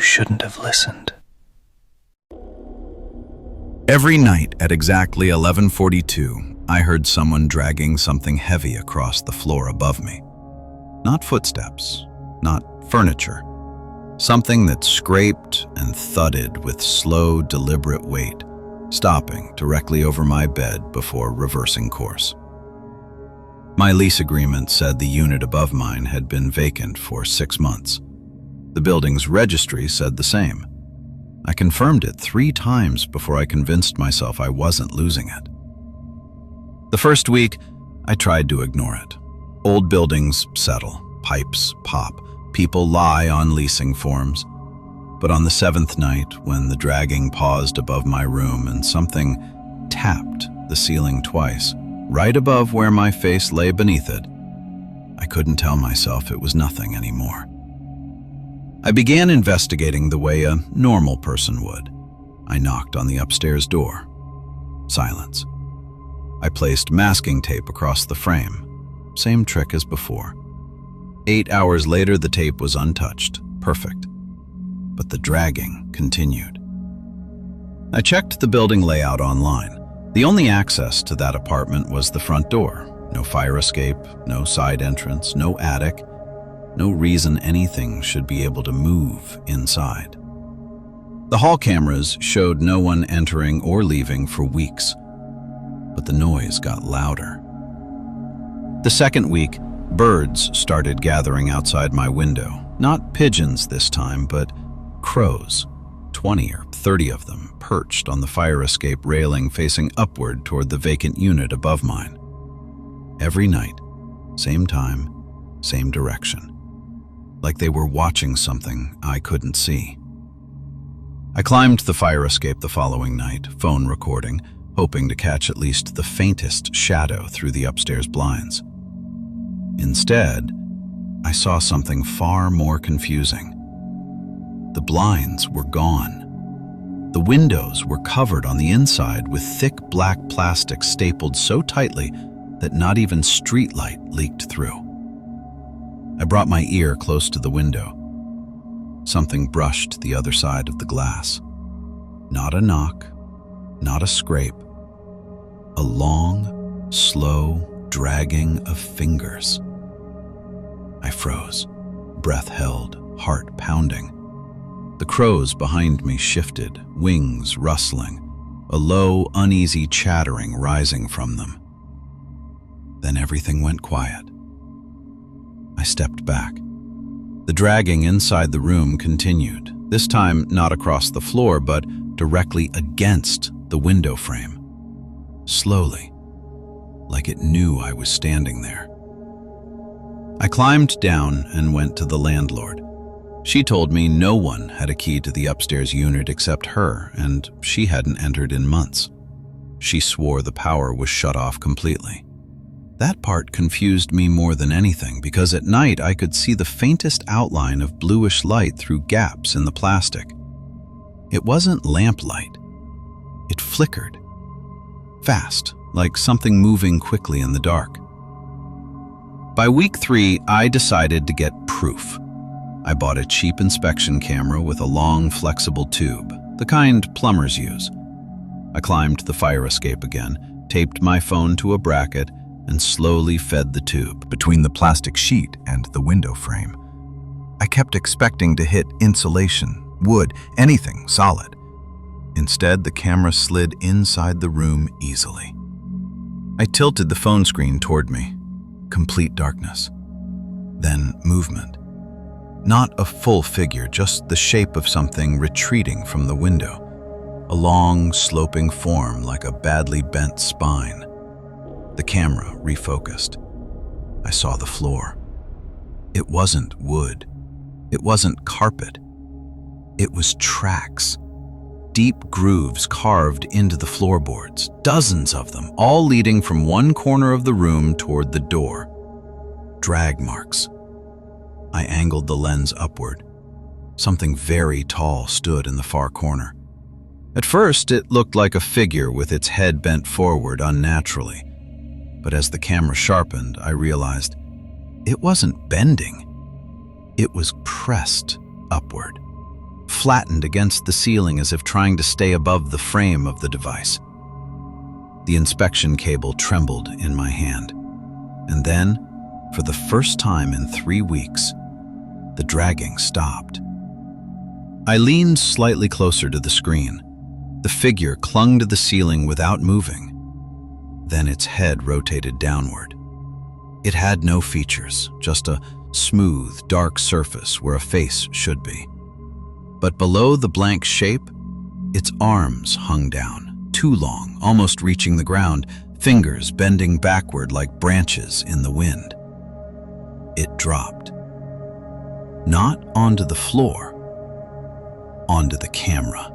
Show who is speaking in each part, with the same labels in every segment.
Speaker 1: you shouldn't have listened.
Speaker 2: Every night at exactly 11:42, I heard someone dragging something heavy across the floor above me. Not footsteps, not furniture. Something that scraped and thudded with slow, deliberate weight, stopping directly over my bed before reversing course. My lease agreement said the unit above mine had been vacant for 6 months. The building's registry said the same. I confirmed it 3 times before I convinced myself I wasn't losing it. The first week, I tried to ignore it. Old buildings settle, pipes pop, people lie on leasing forms. But on the 7th night, when the dragging paused above my room and something tapped the ceiling twice, right above where my face lay beneath it, I couldn't tell myself it was nothing anymore. I began investigating the way a normal person would. I knocked on the upstairs door. Silence. I placed masking tape across the frame. Same trick as before. 8 hours later, the tape was untouched. Perfect. But the dragging continued. I checked the building layout online. The only access to that apartment was the front door. No fire escape, no side entrance, no attic. No reason anything should be able to move inside. The hall cameras showed no one entering or leaving for weeks, but the noise got louder. The second week, birds started gathering outside my window. Not pigeons this time, but crows. 20 or 30 of them perched on the fire escape railing facing upward toward the vacant unit above mine. Every night, same time, same direction. Like they were watching something I couldn't see. I climbed the fire escape the following night, phone recording, hoping to catch at least the faintest shadow through the upstairs blinds. Instead, I saw something far more confusing. The blinds were gone. The windows were covered on the inside with thick black plastic stapled so tightly that not even street light leaked through. I brought my ear close to the window. Something brushed the other side of the glass. Not a knock, not a scrape. A long, slow dragging of fingers. I froze, breath held, heart pounding. The crows behind me shifted, wings rustling, a low, uneasy chattering rising from them. Then everything went quiet. I stepped back. The dragging inside the room continued, this time not across the floor, but directly against the window frame. Slowly, like it knew I was standing there. I climbed down and went to the landlord. She told me no one had a key to the upstairs unit except her, and she hadn't entered in months. She swore the power was shut off completely. That part confused me more than anything, because at night I could see the faintest outline of bluish light through gaps in the plastic. It wasn't lamplight. It flickered. Fast, like something moving quickly in the dark. By week 3, I decided to get proof. I bought a cheap inspection camera with a long, flexible tube, the kind plumbers use. I climbed the fire escape again, taped my phone to a bracket, and slowly fed the tube between the plastic sheet and the window frame. I kept expecting to hit insulation, wood, anything solid. Instead, the camera slid inside the room easily. I tilted the phone screen toward me. Complete darkness. Then movement. Not a full figure, just the shape of something retreating from the window. A long, sloping form like a badly bent spine. The camera refocused. I saw the floor. It wasn't wood. It wasn't carpet. It was tracks. Deep grooves carved into the floorboards, dozens of them, all leading from one corner of the room toward the door. Drag marks. I angled the lens upward. Something very tall stood in the far corner. At first, it looked like a figure with its head bent forward unnaturally. But as the camera sharpened, I realized it wasn't bending. It was pressed upward, flattened against the ceiling as if trying to stay above the frame of the device. The inspection cable trembled in my hand. And then, for the first time in 3 weeks, the dragging stopped. I leaned slightly closer to the screen. The figure clung to the ceiling without moving. Then its head rotated downward. It had no features, just a smooth, dark surface where a face should be. But below the blank shape, its arms hung down, too long, almost reaching the ground, fingers bending backward like branches in the wind. It dropped. Not onto the floor, onto the camera.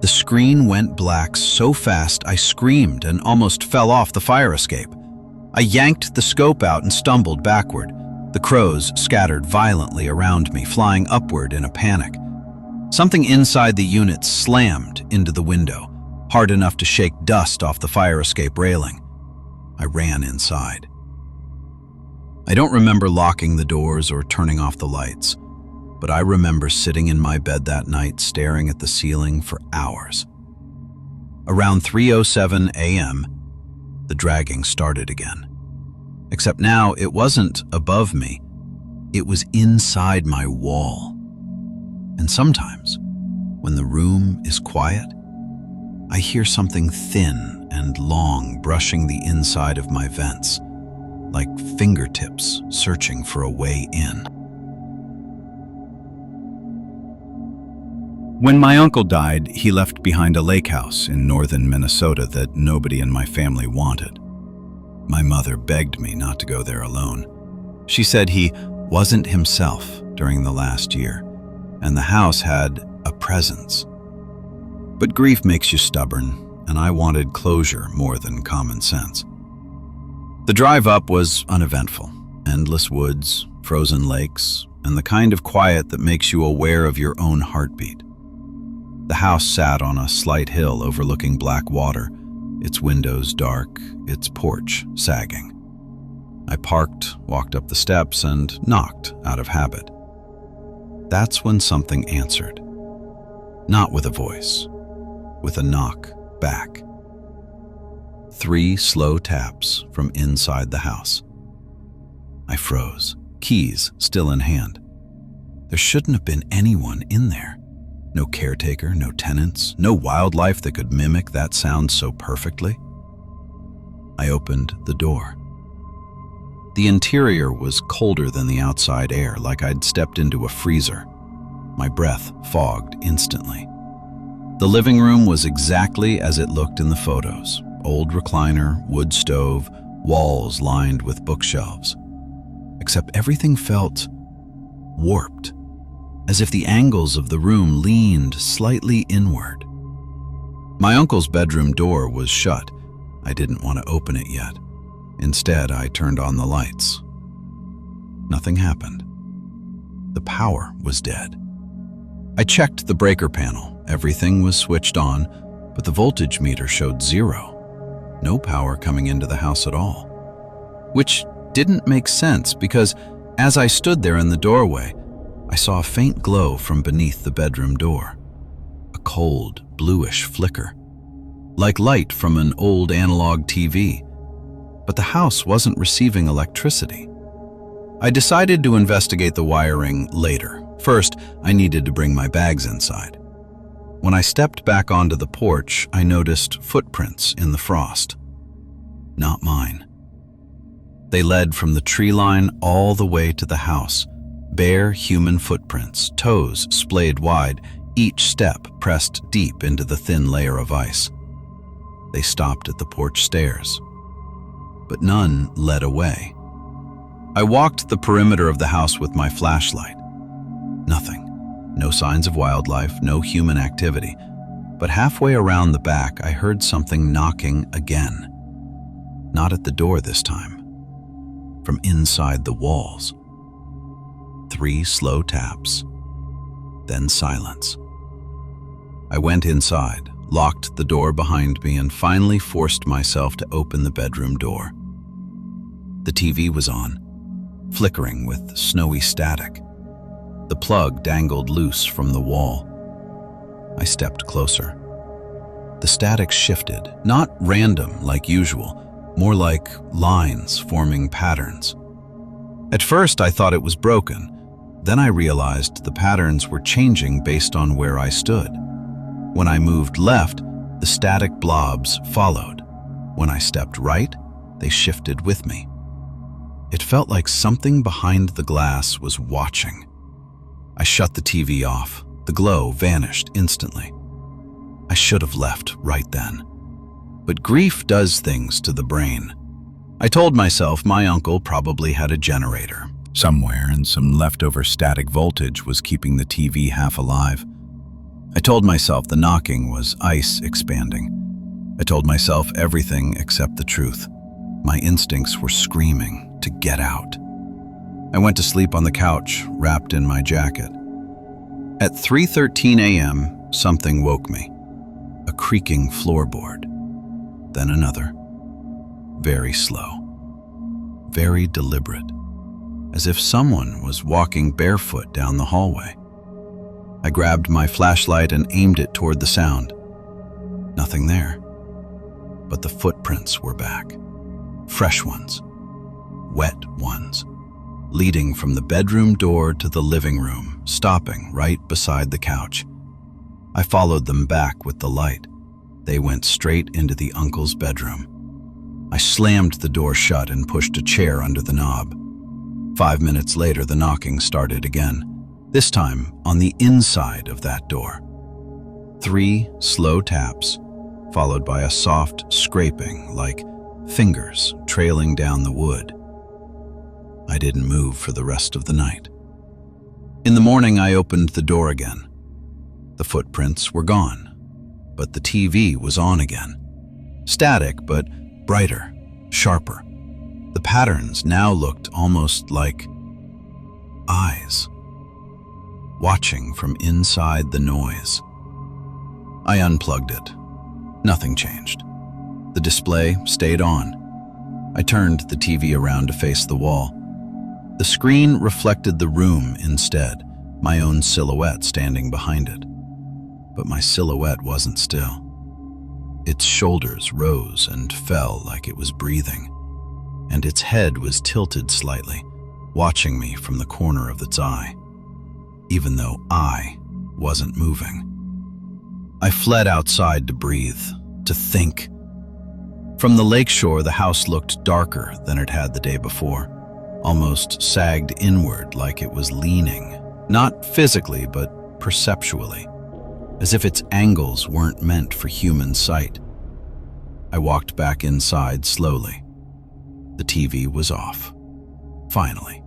Speaker 2: The screen went black so fast I screamed and almost fell off the fire escape. I yanked the scope out and stumbled backward. The crows scattered violently around me, flying upward in a panic. Something inside the unit slammed into the window, hard enough to shake dust off the fire escape railing. I ran inside. I don't remember locking the doors or turning off the lights, but I remember sitting in my bed that night staring at the ceiling for hours. Around 3:07 a.m., the dragging started again. Except now it wasn't above me, it was inside my wall. And sometimes, when the room is quiet, I hear something thin and long brushing the inside of my vents, like fingertips searching for a way in. When my uncle died, he left behind a lake house in northern Minnesota that nobody in my family wanted. My mother begged me not to go there alone. She said he wasn't himself during the last year, and the house had a presence. But grief makes you stubborn, and I wanted closure more than common sense. The drive up was uneventful. Endless woods, frozen lakes, and the kind of quiet that makes you aware of your own heartbeat. The house sat on a slight hill overlooking black water, its windows dark, its porch sagging. I parked, walked up the steps, and knocked out of habit. That's when something answered. Not with a voice, with a knock back. 3 slow taps from inside the house. I froze, keys still in hand. There shouldn't have been anyone in there. No caretaker, no tenants, no wildlife that could mimic that sound so perfectly. I opened the door. The interior was colder than the outside air, like I'd stepped into a freezer. My breath fogged instantly. The living room was exactly as it looked in the photos. Old recliner, wood stove, walls lined with bookshelves. Except everything felt warped, as if the angles of the room leaned slightly inward. My uncle's bedroom door was shut. I didn't want to open it yet. Instead, I turned on the lights. Nothing happened. The power was dead. I checked the breaker panel. Everything was switched on, but the voltage meter showed 0. No power coming into the house at all. Which didn't make sense because as I stood there in the doorway, I saw a faint glow from beneath the bedroom door. A cold, bluish flicker, like light from an old analog TV. But the house wasn't receiving electricity. I decided to investigate the wiring later. First, I needed to bring my bags inside. When I stepped back onto the porch, I noticed footprints in the frost. Not mine. They led from the tree line all the way to the house. Bare human footprints, toes splayed wide, each step pressed deep into the thin layer of ice. They stopped at the porch stairs, but none led away. I walked the perimeter of the house with my flashlight. Nothing. No signs of wildlife, no human activity. But halfway around the back, I heard something knocking again. Not at the door this time. From inside the walls. 3 slow taps, then silence. I went inside, locked the door behind me, and finally forced myself to open the bedroom door. The TV was on, flickering with snowy static. The plug dangled loose from the wall. I stepped closer. The static shifted, not random like usual, more like lines forming patterns. At first, I thought it was broken. Then I realized the patterns were changing based on where I stood. When I moved left, the static blobs followed. When I stepped right, they shifted with me. It felt like something behind the glass was watching. I shut the TV off. The glow vanished instantly. I should have left right then. But grief does things to the brain. I told myself my uncle probably had a generator somewhere, and some leftover static voltage was keeping the TV half alive. I told myself the knocking was ice expanding. I told myself everything except the truth. My instincts were screaming to get out. I went to sleep on the couch, wrapped in my jacket. At 3:13 a.m., something woke me. A creaking floorboard. Then another. Very slow. Very deliberate. As if someone was walking barefoot down the hallway. I grabbed my flashlight and aimed it toward the sound. Nothing there. But the footprints were back. Fresh ones. Wet ones. Leading from the bedroom door to the living room, stopping right beside the couch. I followed them back with the light. They went straight into the uncle's bedroom. I slammed the door shut and pushed a chair under the knob. 5 minutes later, the knocking started again, this time on the inside of that door. 3 slow taps, followed by a soft scraping like fingers trailing down the wood. I didn't move for the rest of the night. In the morning, I opened the door again. The footprints were gone, but the TV was on again. Static, but brighter, sharper. The patterns now looked almost like eyes, watching from inside the noise. I unplugged it. Nothing changed. The display stayed on. I turned the TV around to face the wall. The screen reflected the room instead, my own silhouette standing behind it. But my silhouette wasn't still. Its shoulders rose and fell like it was breathing, and its head was tilted slightly, watching me from the corner of its eye, even though I wasn't moving. I fled outside to breathe, to think. From the lakeshore, the house looked darker than it had the day before, almost sagged inward like it was leaning, not physically but perceptually, as if its angles weren't meant for human sight. I walked back inside slowly. The TV was off, finally.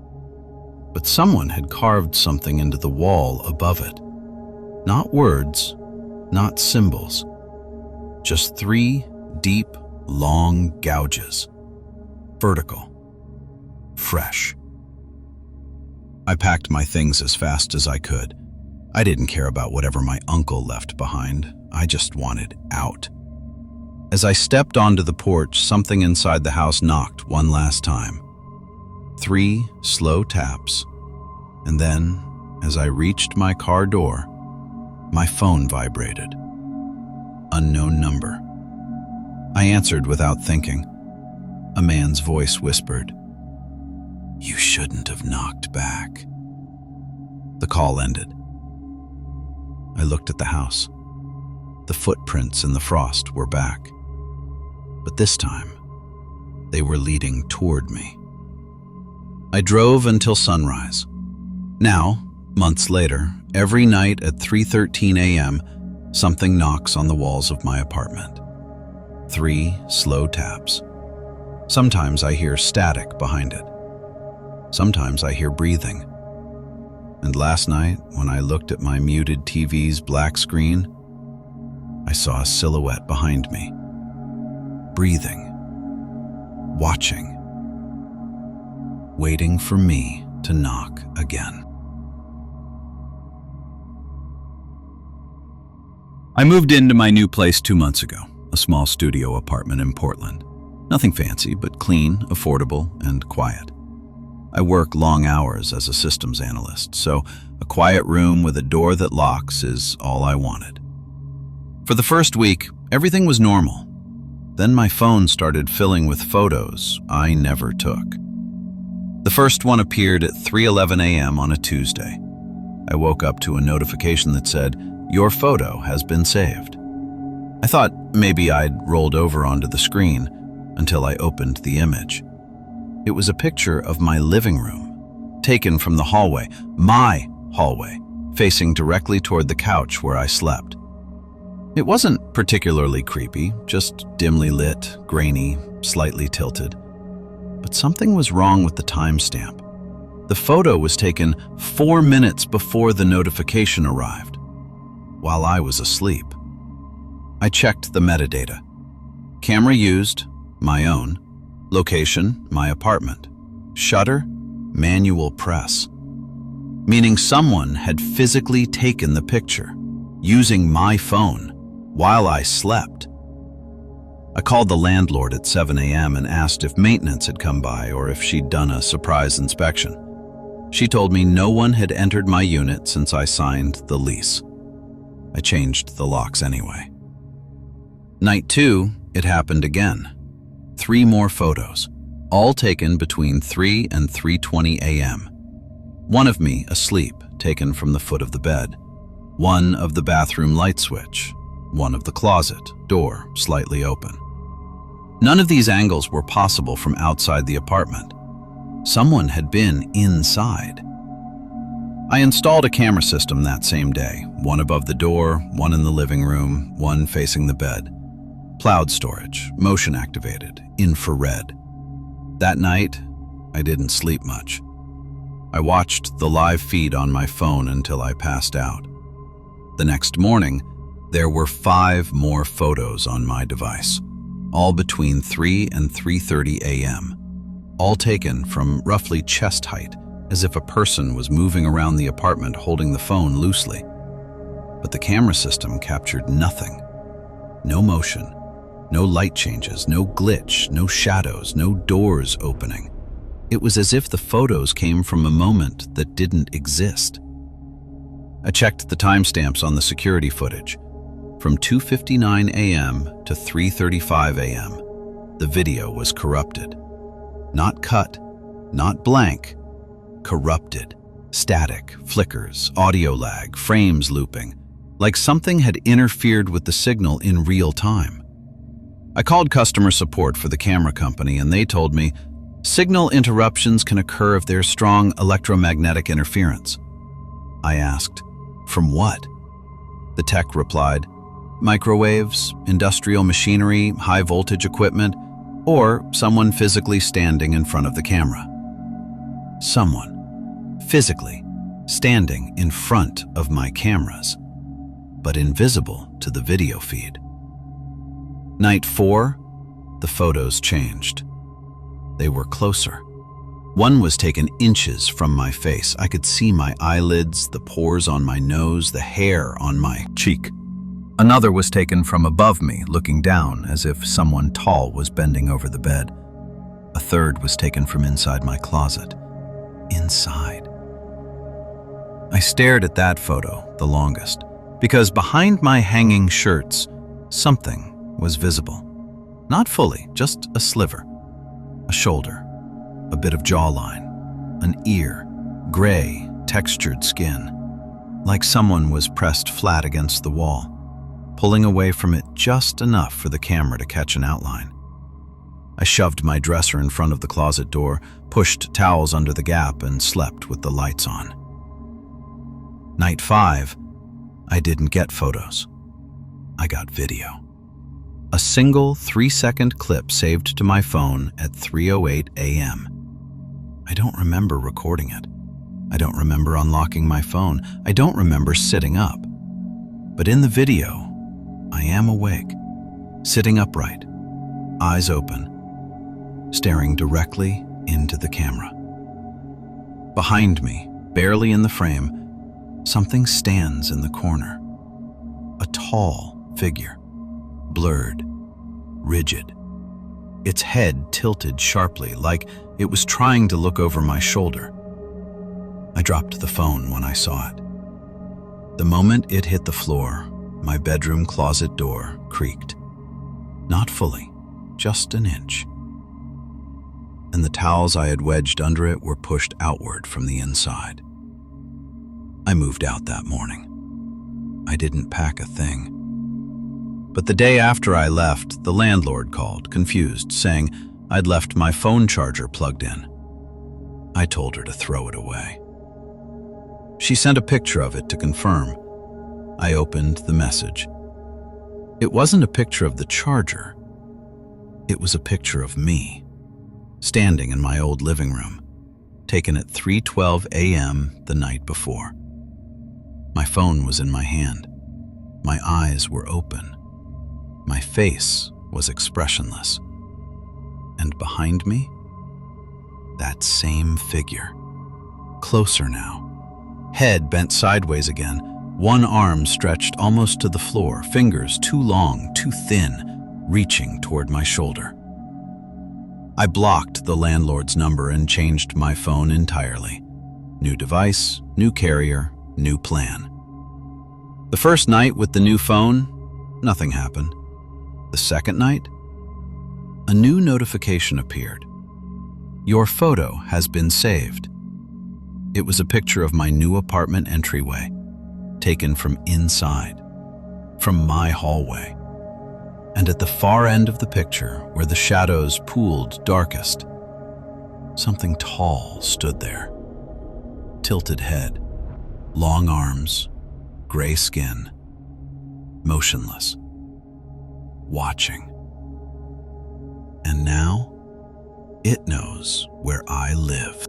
Speaker 2: But someone had carved something into the wall above it. Not words, not symbols, just 3 deep, long gouges. Vertical. Fresh. I packed my things as fast as I could. I didn't care about whatever my uncle left behind. I just wanted out. As I stepped onto the porch, something inside the house knocked one last time. 3 slow taps, and then, as I reached my car door, my phone vibrated. Unknown number. I answered without thinking. A man's voice whispered, "You shouldn't have knocked back." The call ended. I looked at the house. The footprints in the frost were back. But this time, they were leading toward me. I drove until sunrise. Now, months later, every night at 3:13 a.m., something knocks on the walls of my apartment. 3 slow taps. Sometimes I hear static behind it. Sometimes I hear breathing. And last night, when I looked at my muted TV's black screen, I saw a silhouette behind me. Breathing. Watching. Waiting for me to knock again. I moved into my new place 2 months ago, a small studio apartment in Portland. Nothing fancy, but clean, affordable, and quiet. I work long hours as a systems analyst, so a quiet room with a door that locks is all I wanted. For the first week, everything was normal. Then my phone started filling with photos I never took. The first one appeared at 3:11 a.m. on a Tuesday. I woke up to a notification that said, "Your photo has been saved." I thought maybe I'd rolled over onto the screen until I opened the image. It was a picture of my living room, taken from the hallway, my hallway, facing directly toward the couch where I slept. It wasn't particularly creepy, just dimly lit, grainy, slightly tilted. But something was wrong with the timestamp. The photo was taken 4 minutes before the notification arrived, while I was asleep. I checked the metadata. Camera used, my own. Location, my apartment. Shutter, manual press. Meaning someone had physically taken the picture, using my phone, while I slept. I called the landlord at 7 a.m. and asked if maintenance had come by or if she'd done a surprise inspection. She told me no one had entered my unit since I signed the lease. I changed the locks anyway. Night 2, it happened again. 3 more photos, all taken between 3 and 3:20 a.m. One of me asleep, taken from the foot of the bed. One of the bathroom light switch. One of the closet, door slightly open. None of these angles were possible from outside the apartment. Someone had been inside. I installed a camera system that same day, one above the door, one in the living room, one facing the bed. Cloud storage, motion activated, infrared. That night, I didn't sleep much. I watched the live feed on my phone until I passed out. The next morning, there were 5 more photos on my device, all between 3 and 3:30 a.m., all taken from roughly chest height, as if a person was moving around the apartment holding the phone loosely. But the camera system captured nothing. No motion, no light changes, no glitch, no shadows, no doors opening. It was as if the photos came from a moment that didn't exist. I checked the timestamps on the security footage. From 2:59 a.m. to 3:35 a.m., the video was corrupted. Not cut, not blank, corrupted. Static, flickers, audio lag, frames looping, like something had interfered with the signal in real time. I called customer support for the camera company and they told me, signal interruptions can occur if there's strong electromagnetic interference. I asked, from what? The tech replied, microwaves, industrial machinery, high voltage equipment, or someone physically standing in front of the camera. Someone, physically, standing in front of my cameras, but invisible to the video feed. Night 4, the photos changed. They were closer. One was taken inches from my face. I could see my eyelids, the pores on my nose, the hair on my cheek. Another was taken from above me, looking down, as if someone tall was bending over the bed. A third was taken from inside my closet. Inside. I stared at that photo the longest, because behind my hanging shirts, something was visible. Not fully, just a sliver. A shoulder, a bit of jawline, an ear, gray, textured skin, like someone was pressed flat against the wall, pulling away from it just enough for the camera to catch an outline. I shoved my dresser in front of the closet door, pushed towels under the gap, and slept with the lights on. Night 5, I didn't get photos. I got video. A single 3-second clip saved to my phone at 3:08 a.m. I don't remember recording it. I don't remember unlocking my phone. I don't remember sitting up. But in the video, I am awake, sitting upright, eyes open, staring directly into the camera. Behind me, barely in the frame, something stands in the corner. A tall figure, blurred, rigid. its head tilted sharply, like it was trying to look over my shoulder. I dropped the phone when I saw it. The moment it hit the floor, my bedroom closet door creaked. Not fully, just an inch. And the towels I had wedged under it were pushed outward from the inside. I moved out that morning. I didn't pack a thing. But the day after I left, the landlord called, confused, saying I'd left my phone charger plugged in. I told her to throw it away. She sent a picture of it to confirm. I opened the message. It wasn't a picture of the charger. It was a picture of me, standing in my old living room, taken at 3:12 a.m. the night before. My phone was in my hand. My eyes were open. My face was expressionless. And behind me, that same figure. Closer now. Head bent sideways again, one arm stretched almost to the floor, fingers too long, too thin, reaching toward my shoulder. I blocked the landlord's number and changed my phone entirely. New device, new carrier, new plan. The first night with the new phone, nothing happened. The second night, a new notification appeared. Your photo has been saved. It was a picture of my new apartment entryway, taken from inside, from my hallway. And at the far end of the picture, where the shadows pooled darkest, something tall stood there. Tilted head, long arms, gray skin, motionless, watching. And now, it knows where I live.